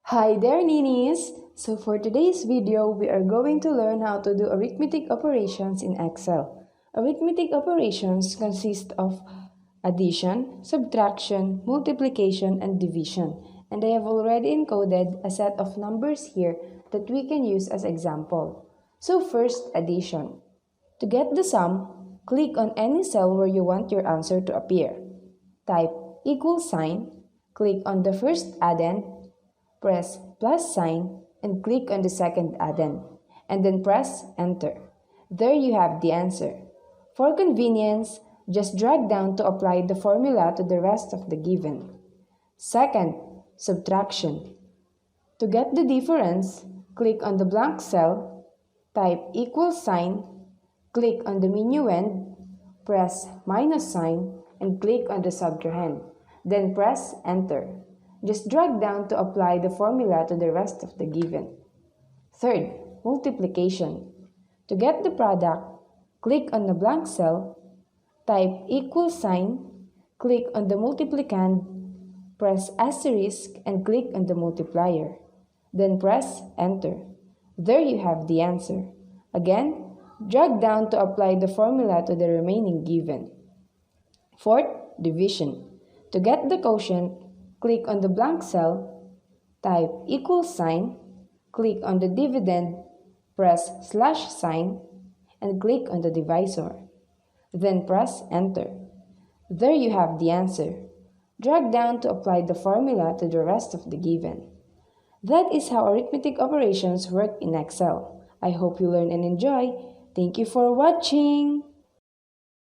Hi there, Ninis! So for today's video, we are going to learn how to do arithmetic operations in Excel. Arithmetic operations consist of addition, subtraction, multiplication, and division. And I have already encoded a set of numbers here that we can use as example. So first, addition. To get the sum, click on any cell where you want your answer to appear. Type equal sign, click on the first addend, press plus sign, and click on the second addend, and then press enter. There you have the answer. For convenience, just drag down to apply the formula to the rest of the given. Second, subtraction. To get the difference, click on the blank cell, type equal sign, click on the minuend, press minus sign, and click on the subtrahend. Then press enter. Just drag down to apply the formula to the rest of the given. Third, multiplication. To get the product, click on the blank cell, type equal sign, click on the multiplicand, press asterisk, and click on the multiplier. Then press enter. There you have the answer. Again, drag down to apply the formula to the remaining given. Fourth, division. To get the quotient, click on the blank cell, type equal sign, click on the dividend, press slash sign, and click on the divisor. Then press enter. There you have the answer. Drag down to apply the formula to the rest of the given. That is how arithmetic operations work in Excel. I hope you learn and enjoy. Thank you for watching!